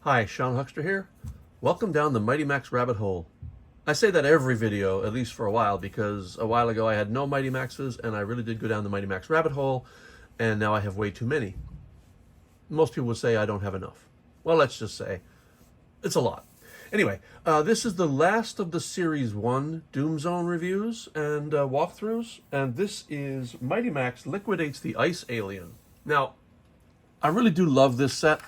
Hi, Sean Huckster here. Welcome down the Mighty Max rabbit hole. I say that every video, at least for a while, because a while ago I had no Mighty Maxes and I really did go down the Mighty Max rabbit hole, and now I have way too many. Most people would say I don't have enough. Well, let's just say it's a lot. Anyway, this is the last of the Series 1 Doom Zone reviews and walkthroughs, and this is Mighty Max Liquidates the Ice Alien. Now, I really do love this set.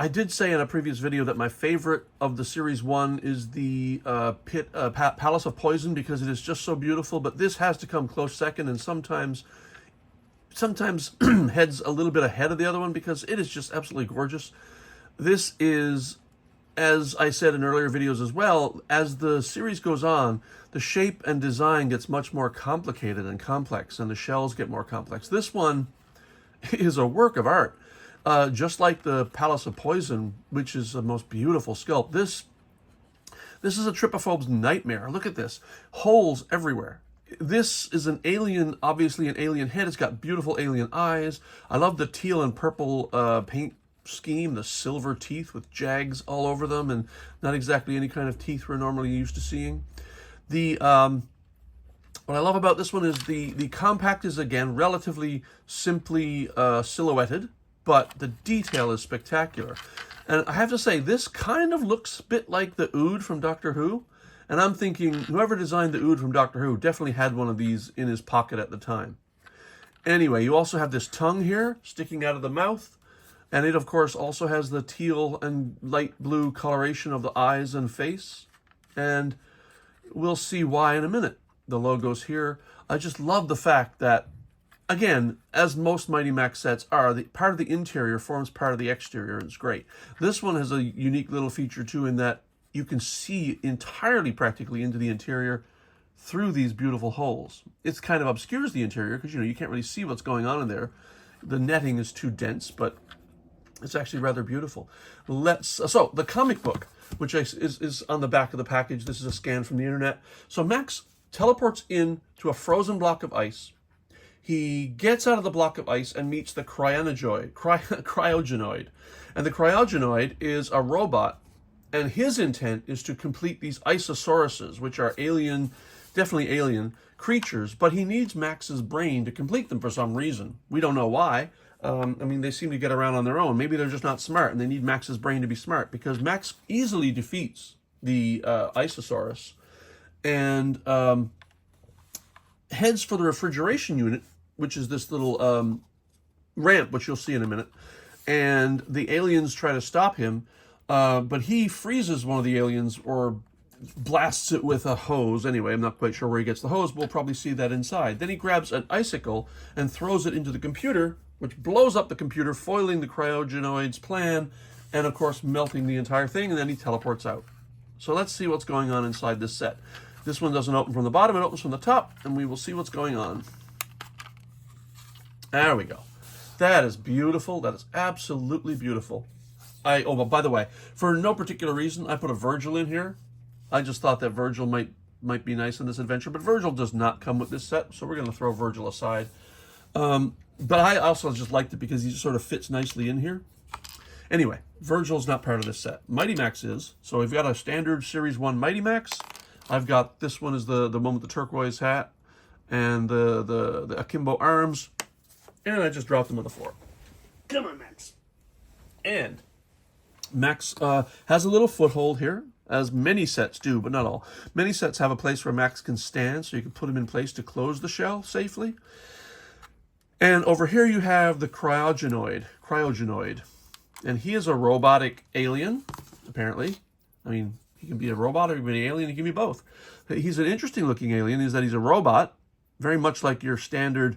I did say in a previous video that my favorite of the Series 1 is the Palace of Poison because it is just so beautiful, but this has to come close second and sometimes heads a little bit ahead of the other one because it is just absolutely gorgeous. This is, as I said in earlier videos as well, as the series goes on, the shape and design gets much more complicated and complex, and the shells get more complex. This one is a work of art. Just like the Palace of Poison, which is the most beautiful sculpt, this is a trypophobe's nightmare. Look at this. Holes everywhere. This is an alien, obviously an alien head. It's got beautiful alien eyes. I love the teal and purple paint scheme, the silver teeth with jags all over them, and not exactly any kind of teeth we're normally used to seeing. What I love about this one is the compact is, again, relatively simply silhouetted, but the detail is spectacular. And I have to say, this kind of looks a bit like the Ood from Doctor Who. And I'm thinking, whoever designed the Ood from Doctor Who definitely had one of these in his pocket at the time. Anyway, you also have this tongue here sticking out of the mouth. And it, of course, also has the teal and light blue coloration of the eyes and face. And we'll see why in a minute. The logo's here. I just love the fact that, again, as most Mighty Max sets are, the part of the interior forms part of the exterior, and it's great. This one has a unique little feature, too, in that you can see entirely, practically, into the interior through these beautiful holes. It kind of obscures the interior because, you can't really see what's going on in there. The netting is too dense, but it's actually rather beautiful. So, the comic book, which is on the back of the package. This is a scan from the internet. So, Max teleports into a frozen block of ice. He gets out of the block of ice and meets the Cryogenoid. And the Cryogenoid is a robot, and his intent is to complete these Iceosauruses, which are alien, definitely alien creatures, but he needs Max's brain to complete them for some reason. We don't know why. They seem to get around on their own. Maybe they're just not smart, and they need Max's brain to be smart, because Max easily defeats the Iceosaurus and heads for the refrigeration unit, which is this little ramp, which you'll see in a minute. And the aliens try to stop him, but he freezes one of the aliens or blasts it with a hose. Anyway, I'm not quite sure where he gets the hose, but we'll probably see that inside. Then he grabs an icicle and throws it into the computer, which blows up the computer, foiling the Cryogenoid's plan, and of course melting the entire thing, and then he teleports out. So let's see what's going on inside this set. This one doesn't open from the bottom, it opens from the top, and we will see what's going on. There we go. That is beautiful. That is absolutely beautiful. But by the way, for no particular reason, I put a Virgil in here. I just thought that Virgil might be nice in this adventure, but Virgil does not come with this set, so we're going to throw Virgil aside. But I also just liked it because he just sort of fits nicely in here. Anyway, Virgil's not part of this set. Mighty Max is. So we've got a standard Series 1 Mighty Max. I've got, this one is the one with the turquoise hat and the akimbo arms. And I just dropped them on the floor. Come on, Max. And Max has a little foothold here, as many sets do, but not all. Many sets have a place where Max can stand, so you can put him in place to close the shell safely. And over here you have the Cryogenoid. And he is a robotic alien, apparently. He can be a robot or he can be an alien, he can be both. He's an interesting looking alien, is that he's a robot, very much like your standard,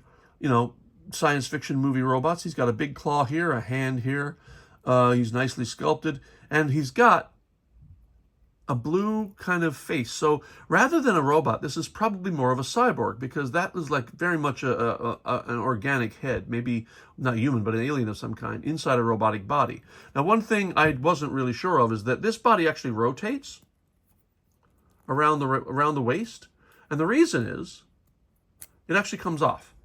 science fiction movie robots. He's got a big claw here, a hand here. He's nicely sculpted, and he's got a blue kind of face. So rather than a robot, this is probably more of a cyborg, because that was like very much an organic head, maybe not human, but an alien of some kind, inside a robotic body. Now, one thing I wasn't really sure of is that this body actually rotates around the waist, and the reason is it actually comes off.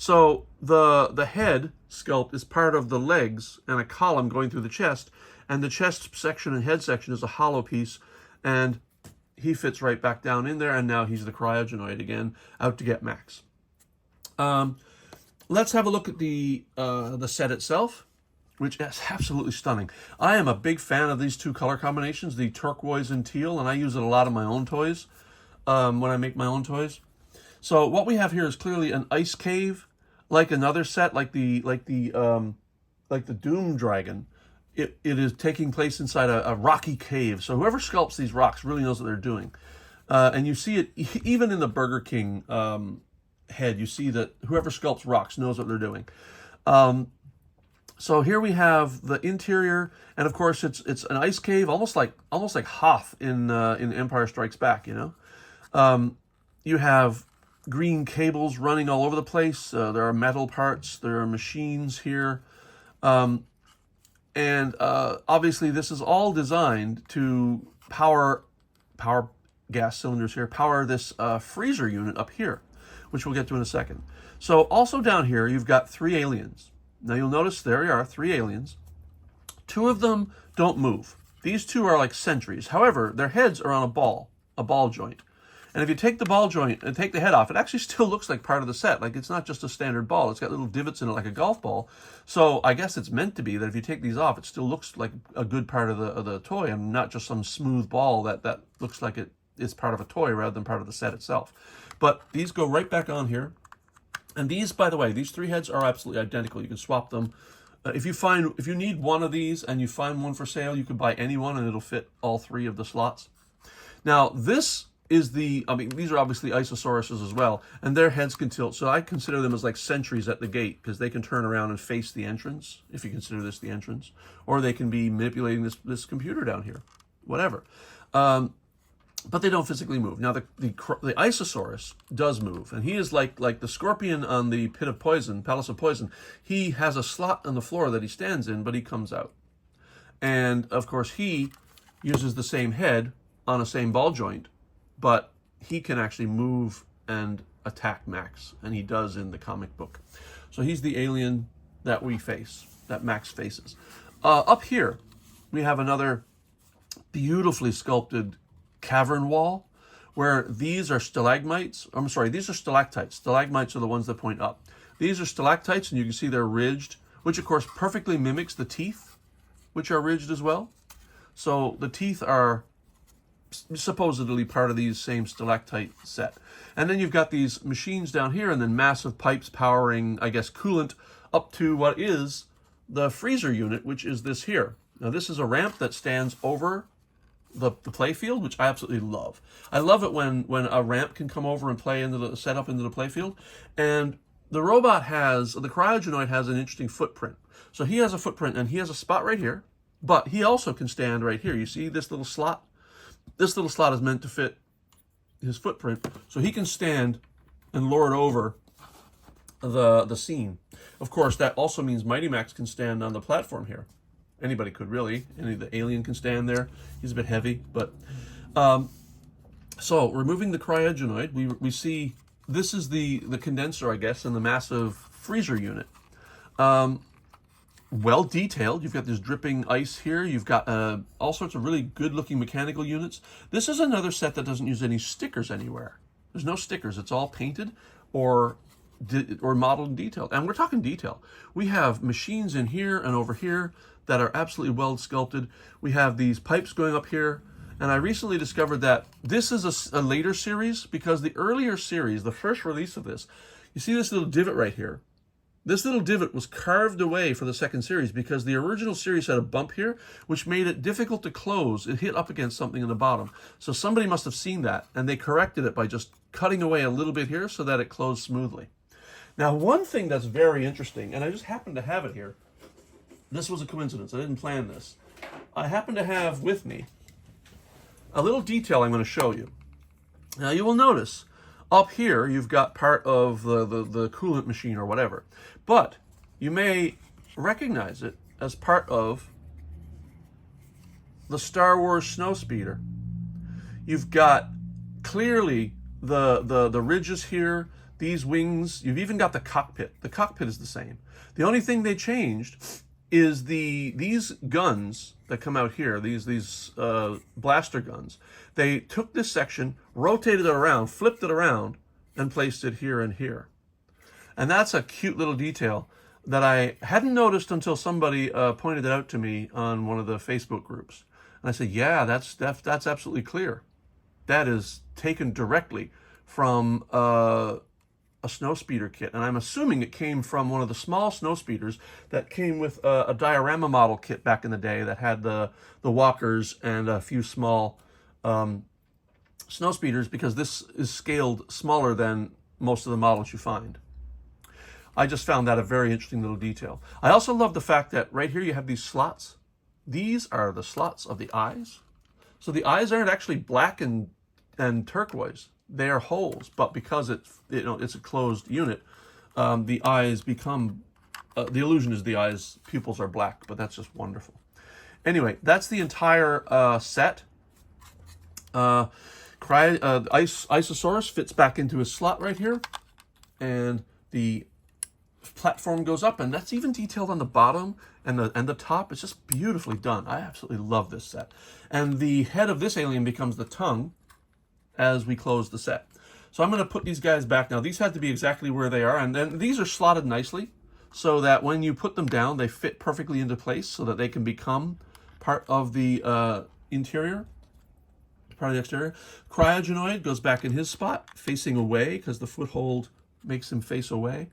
So the head sculpt is part of the legs and a column going through the chest, and the chest section and head section is a hollow piece, and he fits right back down in there, and now he's the Cryogenoid again, out to get Max. Let's have a look at the set itself, which is absolutely stunning. I am a big fan of these two color combinations, the turquoise and teal, and I use it a lot in my own toys when I make my own toys. So what we have here is clearly an ice cave, like another set, like the Doom Dragon. It is taking place inside a rocky cave. So whoever sculpts these rocks really knows what they're doing. And you see it even in the Burger King head. You see that whoever sculpts rocks knows what they're doing. So here we have the interior, and of course it's an ice cave, almost like Hoth in Empire Strikes Back. You know, you have green cables running all over the place. There are metal parts. There are machines here. And obviously this is all designed to power gas cylinders here, power this freezer unit up here, which we'll get to in a second. So also down here, you've got 3 aliens. Now you'll notice there you are, 3 aliens. 2 of them don't move. These 2 are like sentries. However, their heads are on a ball joint. And if you take the ball joint and take the head off, it actually still looks like part of the set. Like it's not just a standard ball. It's got little divots in it like a golf ball. So I guess it's meant to be that if you take these off, it still looks like a good part of the toy and not just some smooth ball that looks like it is part of a toy rather than part of the set itself. But these go right back on here. And these, by the way, these 3 heads are absolutely identical. You can swap them. If you need one of these and you find one for sale, you can buy any one and it'll fit all 3 of the slots. Now this is these are obviously Iceosauruses as well, and their heads can tilt. So I consider them as like sentries at the gate because they can turn around and face the entrance, if you consider this the entrance, or they can be manipulating this computer down here, whatever. But they don't physically move. Now the Iceosaurus does move, and he is like the scorpion on the Pit of Poison, Palace of Poison. He has a slot on the floor that he stands in, but he comes out. And of course he uses the same head on a same ball joint, but he can actually move and attack Max, and he does in the comic book. So he's the alien that we face, that Max faces. Up here, we have another beautifully sculpted cavern wall, where these are stalagmites. I'm sorry, these are stalactites. Stalagmites are the ones that point up. These are stalactites, and you can see they're ridged, which of course perfectly mimics the teeth, which are ridged as well. So the teeth are supposedly part of these same stalactite set. And then you've got these machines down here, and then massive pipes powering, I guess, coolant up to what is the freezer unit, which is this here. Now this is a ramp that stands over the play field, which I absolutely love. I love it when a ramp can come over and play into the setup into the play field. And the Cryogenoid has an interesting footprint. So he has a footprint, and he has a spot right here, but he also can stand right here. You see this little slot? This little slot is meant to fit his footprint, so he can stand and lord over the scene. Of course, that also means Mighty Max can stand on the platform here. Anybody could, really. The alien can stand there. He's a bit heavy, but... so, removing the Cryogenoid, we see this is the condenser, I guess, in the massive freezer unit. Well detailed. You've got this dripping ice here. You've got all sorts of really good-looking mechanical units. This is another set that doesn't use any stickers anywhere. There's no stickers. It's all painted or modeled and detailed. And we're talking detail. We have machines in here and over here that are absolutely well sculpted. We have these pipes going up here. And I recently discovered that this is a later series, because the earlier series, the first release of this, you see this little divot right here. This little divot was carved away for the second series because the original series had a bump here, which made it difficult to close. It hit up against something in the bottom. So somebody must have seen that, and they corrected it by just cutting away a little bit here so that it closed smoothly. Now, one thing that's very interesting, and I just happened to have it here. This was a coincidence. I didn't plan this. I happen to have with me a little detail I'm going to show you. Now, you will notice up here, you've got part of the coolant machine or whatever. But you may recognize it as part of the Star Wars Snowspeeder. You've got clearly the ridges here, these wings, you've even got the cockpit. The cockpit is the same. The only thing they changed is these guns that come out here, these blaster guns. They took this section, rotated it around, flipped it around, and placed it here and here. And that's a cute little detail that I hadn't noticed until somebody pointed it out to me on one of the Facebook groups. And I said, yeah, that's absolutely clear. That is taken directly from a snowspeeder kit. And I'm assuming it came from one of the small snowspeeders that came with a diorama model kit back in the day that had the walkers and a few small snowspeeders, because this is scaled smaller than most of the models you find. I just found that a very interesting little detail. I also love the fact that right here you have these slots. These are the slots of the eyes. So the eyes aren't actually black and turquoise. They are holes, but because it's a closed unit, the eyes become, the illusion is the eyes pupils are black, but that's just wonderful. Anyway, that's the entire set. Iceosaurus fits back into his slot right here, and the platform goes up, and that's even detailed on the bottom and the top. It's just beautifully done. I absolutely love this set. And the head of this alien becomes the tongue as we close the set. So I'm going to put these guys back now. These have to be exactly where they are, and then these are slotted nicely so that when you put them down, they fit perfectly into place so that they can become part of the interior, part of the exterior. Cryogenoid goes back in his spot, facing away, because the foothold makes him face away.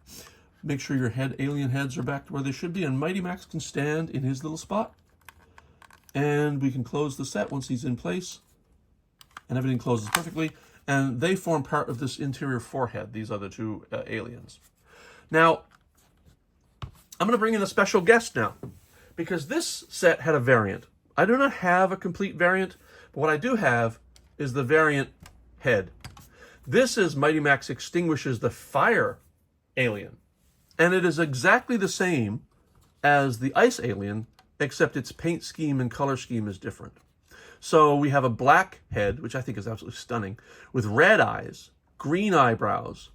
Make sure your alien heads are back to where they should be, and Mighty Max can stand in his little spot. And we can close the set once he's in place, and everything closes perfectly. And they form part of this interior forehead, these other two aliens. Now, I'm going to bring in a special guest now, because this set had a variant. I do not have a complete variant, but what I do have is the variant head. This is Mighty Max extinguishes the fire alien. And it is exactly the same as the ice alien, except its paint scheme and color scheme is different. So we have a black head, which I think is absolutely stunning, with red eyes, green eyebrows,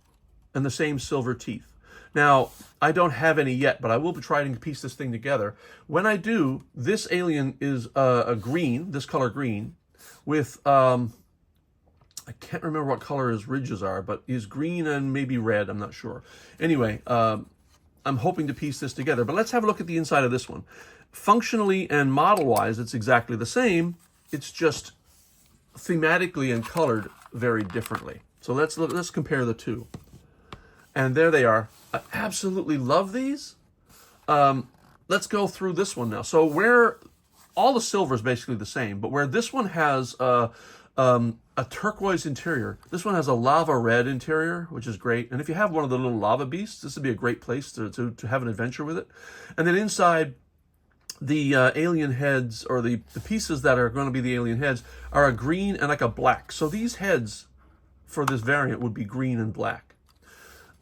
and the same silver teeth. Now, I don't have any yet, but I will be trying to piece this thing together. When I do, this alien is a green, this color green, with, I can't remember what color his ridges are, but he's green and maybe red, I'm not sure. Anyway, I'm hoping to piece this together, but let's have a look at the inside of this one. Functionally and model-wise, it's exactly the same. It's just thematically and colored very differently. So let's compare the two. And there they are. I absolutely love these. Let's go through this one now. So where all the silver is basically the same, but where this one has a turquoise interior, this one has a lava red interior, which is great. And if you have one of the little lava beasts, this would be a great place to have an adventure with it. And then inside, the alien heads, or the pieces that are going to be the alien heads, are a green and like a black. So these heads for this variant would be green and black.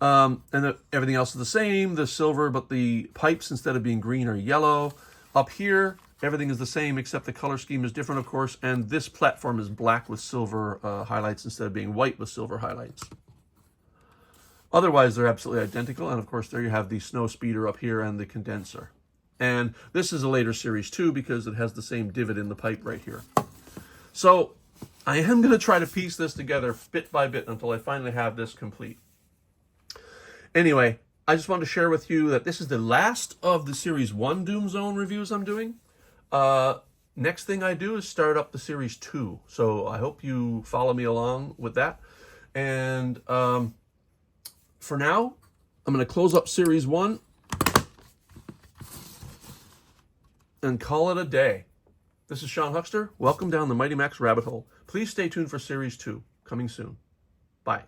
Everything else is the same, the silver, but the pipes, instead of being green, are yellow. Up here, everything is the same, except the color scheme is different, of course, and this platform is black with silver highlights instead of being white with silver highlights. Otherwise, they're absolutely identical, and of course, there you have the snow speeder up here and the condenser. And this is a later series too, because it has the same divot in the pipe right here. So I am going to try to piece this together bit by bit until I finally have this complete. Anyway, I just wanted to share with you that this is the last of the Series 1 Doom Zone reviews I'm doing. Next thing I do is start up the Series 2. So I hope you follow me along with that. And for now, I'm going to close up Series 1 and call it a day. This is Sean Huckster. Welcome down the Mighty Max rabbit hole. Please stay tuned for Series 2, coming soon. Bye.